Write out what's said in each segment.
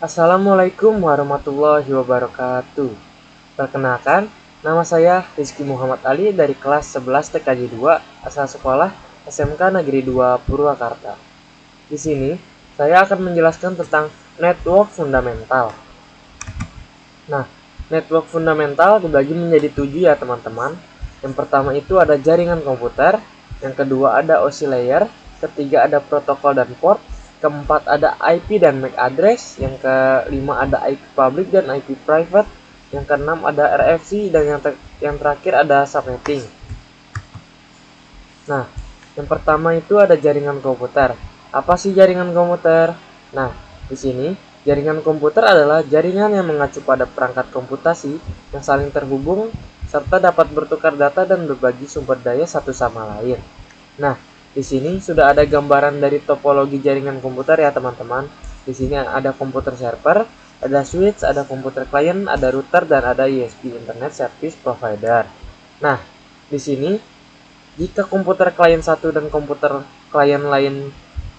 Assalamualaikum warahmatullahi wabarakatuh. Perkenalkan, nama saya Rizky Muhammad Ali dari kelas 11 TKJ 2 asal sekolah SMK Negeri 2 Purwakarta. Di sini, saya akan menjelaskan tentang network fundamental. Nah, network fundamental dibagi menjadi 7 ya teman-teman. Yang pertama itu ada jaringan komputer, yang kedua ada OSI layer, ketiga ada protokol dan port, keempat ada IP dan MAC address, yang kelima ada IP public dan IP private, yang keenam ada RFC, dan yang terakhir ada subnetting. Nah, yang pertama itu ada jaringan komputer. Apa sih jaringan komputer? Nah, di sini jaringan komputer adalah jaringan yang mengacu pada perangkat komputasi yang saling terhubung serta dapat bertukar data dan berbagi sumber daya satu sama lain. Nah, di sini sudah ada gambaran dari topologi jaringan komputer ya teman-teman. Di sini ada komputer server, ada switch, ada komputer client, ada router, dan ada ISP Internet Service Provider. Nah, di sini jika komputer klien satu dan komputer klien lain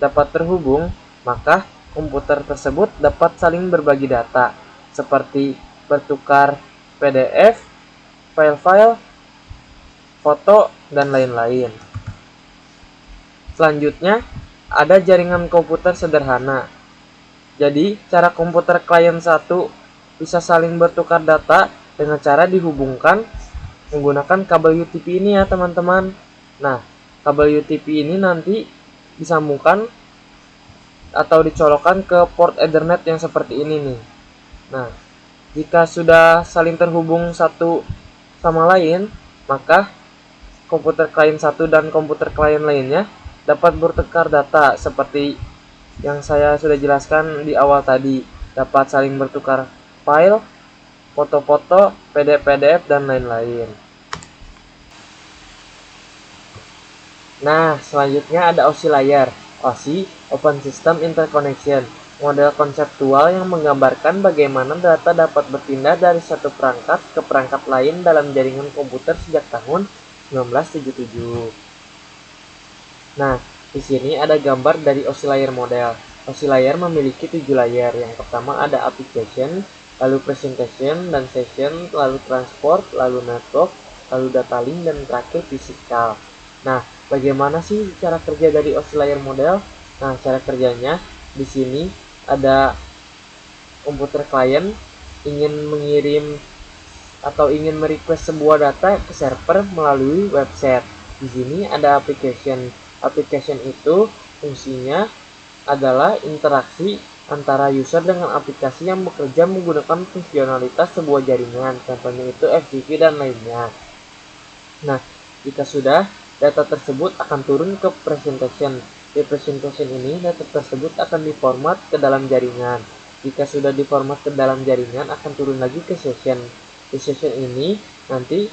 dapat terhubung, maka komputer tersebut dapat saling berbagi data, seperti bertukar PDF, file-file, foto, dan lain-lain. Selanjutnya, ada jaringan komputer sederhana. Jadi, cara komputer klien satu bisa saling bertukar data dengan cara dihubungkan menggunakan kabel UTP ini ya teman-teman. Nah, kabel UTP ini nanti disambungkan atau dicolokkan ke port Ethernet yang seperti ini nih. Nah, jika sudah saling terhubung satu sama lain, maka komputer klien satu dan komputer klien lainnya dapat bertukar data seperti yang saya sudah jelaskan di awal tadi, dapat saling bertukar file, foto-foto, PDF, dan lain-lain. Nah, selanjutnya ada OSI layer. OSI, Open System Interconnection, model konseptual yang menggambarkan bagaimana data dapat berpindah dari satu perangkat ke perangkat lain dalam jaringan komputer sejak tahun 1977. Nah, di sini ada gambar dari OSI layer model. OSI layer memiliki 7 layer. Yang pertama ada application, lalu presentation dan session, lalu transport, lalu network, lalu data link, dan terakhir physical. Nah, bagaimana sih cara kerja dari OSI layer model? Nah, cara kerjanya di sini ada komputer klien ingin mengirim atau ingin merequest sebuah data ke server melalui website. Di sini ada application. Application itu fungsinya adalah interaksi antara user dengan aplikasi yang bekerja menggunakan fungsionalitas sebuah jaringan, contohnya itu FTP dan lainnya. Nah, jika sudah, data tersebut akan turun ke presentation. Di presentation ini, data tersebut akan diformat ke dalam jaringan. Jika sudah diformat ke dalam jaringan, akan turun lagi ke session. Di session ini, nanti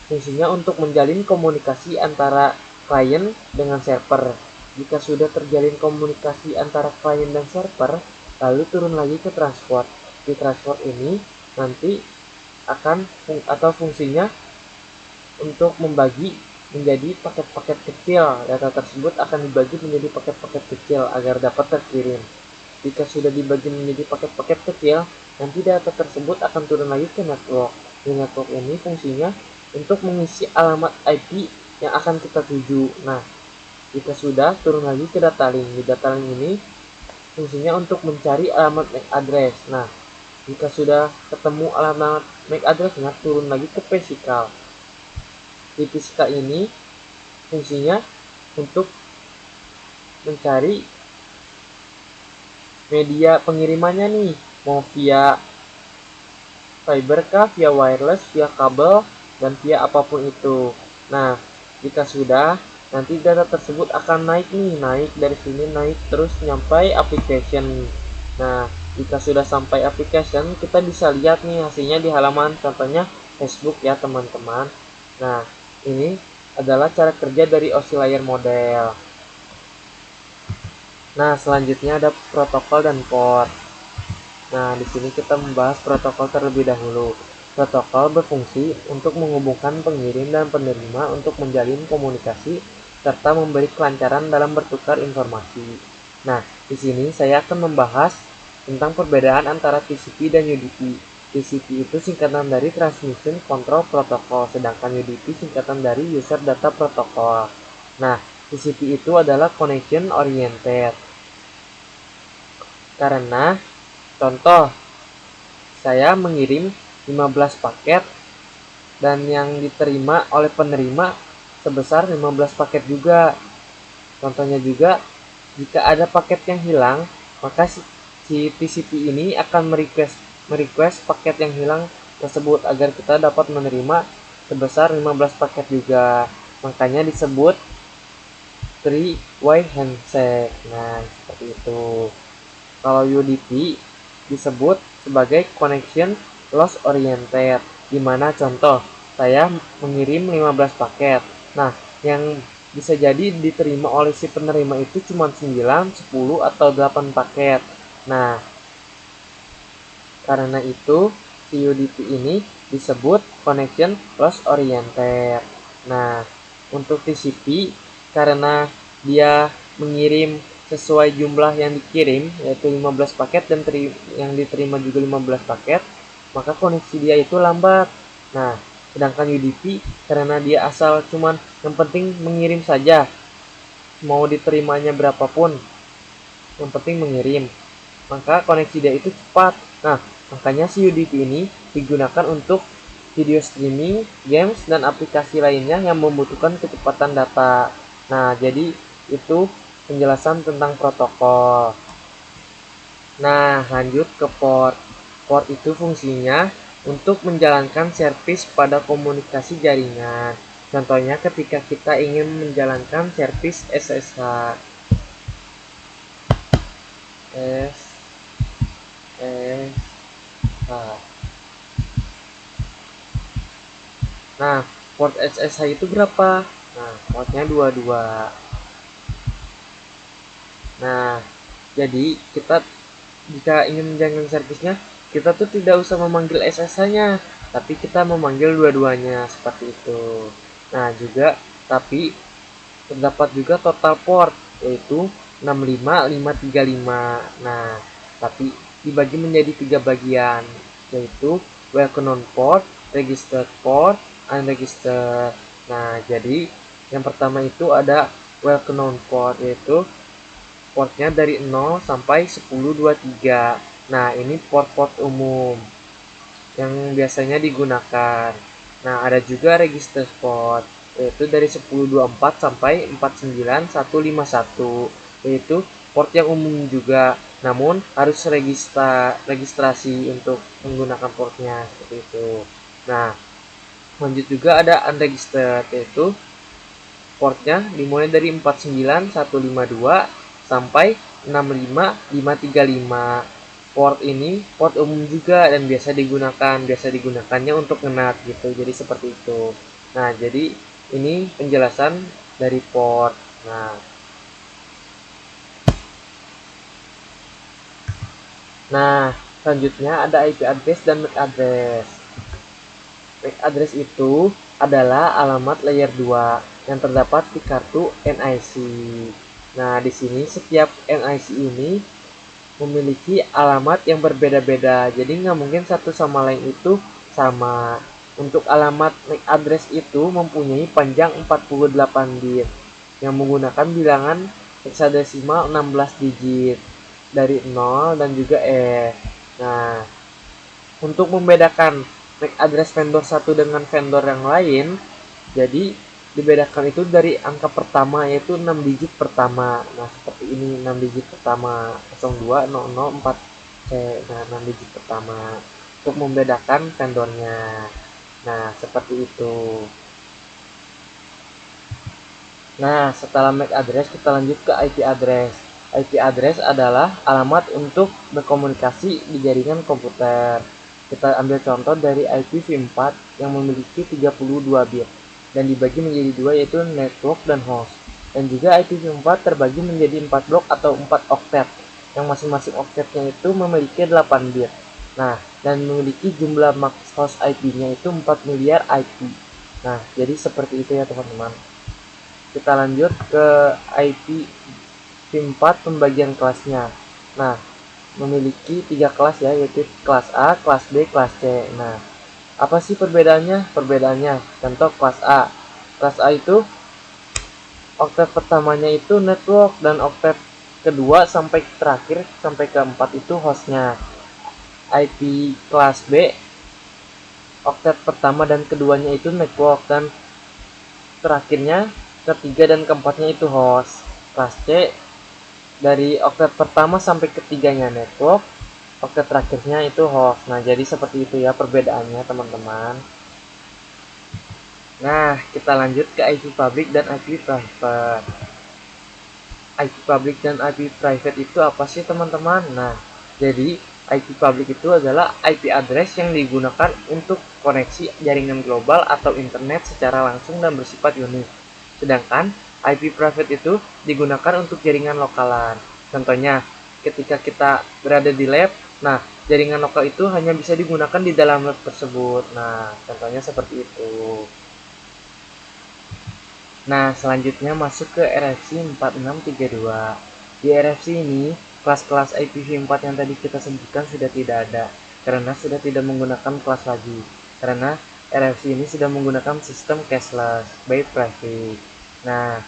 fungsinya untuk menjalin komunikasi antara klien dengan server. Jika sudah terjalin komunikasi antara klien dan server, lalu turun lagi ke transport. Di transport ini nanti akan fungsinya untuk membagi menjadi paket-paket kecil. Data tersebut akan dibagi menjadi paket-paket kecil agar dapat terkirim. Jika sudah dibagi menjadi paket-paket kecil, nanti data tersebut akan turun lagi ke network. Di network ini fungsinya untuk mengisi alamat IP yang akan kita tuju. Nah, jika sudah, turun lagi ke data link. Di data link ini fungsinya untuk mencari alamat MAC address. Nah, jika sudah ketemu alamat MAC addressnya, turun lagi ke physical. Di physical ini fungsinya untuk mencari media pengirimannya nih, mau via fiber kah, via wireless, via kabel, dan via apapun itu. Nah, jika sudah, nanti data tersebut akan naik dari sini naik terus sampai application. Nah, jika sudah sampai application, kita bisa lihat nih hasilnya di halaman, contohnya Facebook ya teman-teman. Nah, ini adalah cara kerja dari oscillator model. Nah, selanjutnya ada protokol dan port. Nah, di sini kita membahas protokol terlebih dahulu. Protokol berfungsi untuk menghubungkan pengirim dan penerima untuk menjalin komunikasi serta memberi kelancaran dalam bertukar informasi. Nah, di sini saya akan membahas tentang perbedaan antara TCP dan UDP. TCP itu singkatan dari Transmission Control Protocol, sedangkan UDP singkatan dari User Data Protocol. Nah, TCP itu adalah Connection Oriented. Karena contoh, saya mengirim 15 paket dan yang diterima oleh penerima sebesar 15 paket juga. Contohnya juga, jika ada paket yang hilang, maka si TCP ini akan merequest paket yang hilang tersebut agar kita dapat menerima sebesar 15 paket juga. Makanya disebut three-way handshake. Nah, seperti itu. Kalau UDP disebut sebagai connection loss oriented, di mana contoh saya mengirim 15 paket. Nah, yang bisa jadi diterima oleh si penerima itu cuma 9, 10 atau 8 paket. Nah, karena itu si UDP ini disebut connection loss oriented. Nah, untuk TCP karena dia mengirim sesuai jumlah yang dikirim yaitu 15 paket dan yang diterima juga 15 paket, maka koneksi dia itu lambat. Nah, sedangkan UDP karena dia asal cuman yang penting mengirim saja, mau diterimanya berapapun, yang penting mengirim, maka koneksi dia itu cepat. Nah, makanya si UDP ini digunakan untuk video streaming, games, dan aplikasi lainnya yang membutuhkan kecepatan data. Nah, jadi itu penjelasan tentang protokol. Nah, lanjut ke port. Port itu fungsinya untuk menjalankan servis pada komunikasi jaringan. Contohnya ketika kita ingin menjalankan servis SSH. Nah, port SSH itu berapa? Nah, portnya 22. Nah, jadi kita jika ingin menjalankan servisnya, kita tuh tidak usah memanggil SSH-nya, tapi kita memanggil dua-duanya seperti itu. Nah, juga tapi terdapat juga total port yaitu 65535. Nah, tapi dibagi menjadi 3 bagian yaitu welcome known port, registered port, unregistered. Nah, jadi yang pertama itu ada welcome known port yaitu portnya dari 0 sampai 1023. Nah, ini port-port umum yang biasanya digunakan. Nah, ada juga register port yaitu dari 1024 sampai 49151, yaitu port yang umum juga, namun harus registrasi untuk menggunakan portnya seperti itu. Nah, lanjut juga ada unregistered yaitu portnya dimulai dari 49152 sampai 65535. Port ini port umum juga dan biasa digunakannya untuk NAT gitu, jadi seperti itu. Nah, jadi ini penjelasan dari port. Nah, selanjutnya ada IP address dan MAC address. MAC address itu adalah alamat layer 2 yang terdapat di kartu NIC. Nah, di sini setiap NIC ini memiliki alamat yang berbeda-beda, jadi nggak mungkin satu sama lain itu sama. Untuk alamat MAC address itu mempunyai panjang 48 bit yang menggunakan bilangan hexadesimal 16 digit dari 0 dan juga E. Nah, untuk membedakan MAC address vendor satu dengan vendor yang lain, jadi dibedakan itu dari angka pertama yaitu 6 digit pertama. Nah, seperti ini 6 digit pertama 02004C. Nah, 6 digit pertama untuk membedakan vendornya. Nah, seperti itu. Nah, setelah MAC address kita lanjut ke IP address. IP address adalah alamat untuk berkomunikasi di jaringan komputer. Kita ambil contoh dari IPv4 yang memiliki 32 bit dan dibagi menjadi dua, yaitu network dan host. Dan juga IPv4 terbagi menjadi 4 blok atau 4 oktet yang masing-masing oktetnya itu memiliki 8 bit. Nah, dan memiliki jumlah max host IP-nya itu 4 miliar IP. Nah, jadi seperti itu ya teman-teman. Kita lanjut ke IPv4 pembagian kelasnya. Nah, memiliki 3 kelas ya, yaitu kelas A, kelas B, kelas C. Nah, apa sih perbedaannya? Perbedaannya, contoh kelas A. Kelas A itu oktet pertamanya itu network dan oktet kedua sampai terakhir sampai keempat itu hostnya. IP kelas B, oktet pertama dan keduanya itu network dan terakhirnya ketiga dan keempatnya itu host. Kelas C dari oktet pertama sampai ketiganya network, oktet terakhirnya itu host. Nah, jadi seperti itu ya perbedaannya teman-teman. Nah, kita lanjut ke IP public dan IP private. IP public dan IP private itu apa sih teman-teman? Nah, jadi IP public itu adalah IP address yang digunakan untuk koneksi jaringan global atau internet secara langsung dan bersifat unik. Sedangkan IP private itu digunakan untuk jaringan lokalan. Contohnya, ketika kita berada di lab, nah jaringan lokal itu hanya bisa digunakan di dalam lab tersebut. Nah, contohnya seperti itu. Nah, selanjutnya masuk ke RFC 4632. Di RFC ini, kelas-kelas IPv4 yang tadi kita sebutkan sudah tidak ada, karena sudah tidak menggunakan kelas lagi. Karena RFC ini sudah menggunakan sistem cashless by private. Nah,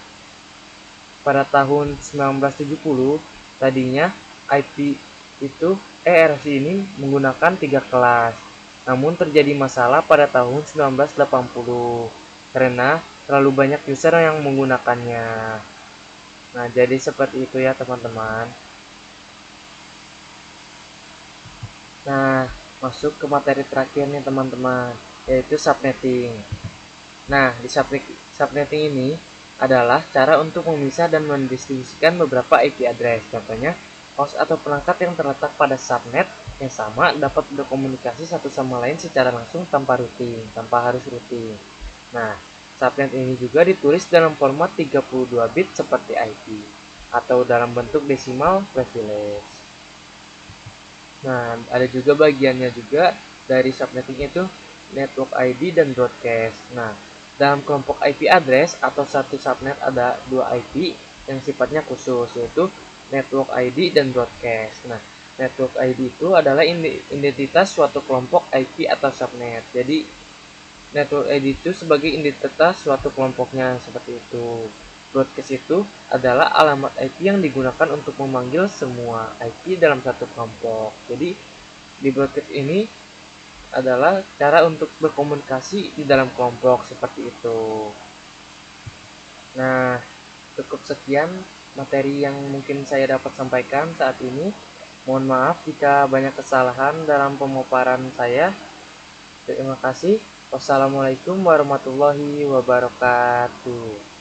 pada tahun 1970, tadinya IP itu RFC ini menggunakan 3 kelas. Namun terjadi masalah pada tahun 1980 karena terlalu banyak user yang menggunakannya. Nah, jadi seperti itu ya teman-teman. Nah, masuk ke materi terakhir nih teman-teman, yaitu subnetting. Nah, di subnetting ini adalah cara untuk memisah dan mendistribusikan beberapa IP address. Contohnya, host atau perangkat yang terletak pada subnet yang sama dapat berkomunikasi satu sama lain secara langsung tanpa harus rutin. Nah, subnet ini juga ditulis dalam format 32 bit seperti IP atau dalam bentuk desimal privilege. Nah, ada juga bagiannya juga dari subnetting itu network ID dan broadcast. Nah, dalam kelompok IP address atau satu subnet ada 2 IP yang sifatnya khusus, yaitu network ID dan broadcast. Nah, network ID itu adalah identitas suatu kelompok IP atau subnet. Jadi, network ID itu sebagai identitas suatu kelompoknya seperti itu. Broadcast itu adalah alamat IP yang digunakan untuk memanggil semua IP dalam satu kelompok. Jadi di broadcast ini adalah cara untuk berkomunikasi di dalam kelompok seperti itu. Nah, cukup sekian materi yang mungkin saya dapat sampaikan saat ini. Mohon maaf jika banyak kesalahan dalam pemaparan saya. Terima kasih. Wassalamualaikum warahmatullahi wabarakatuh.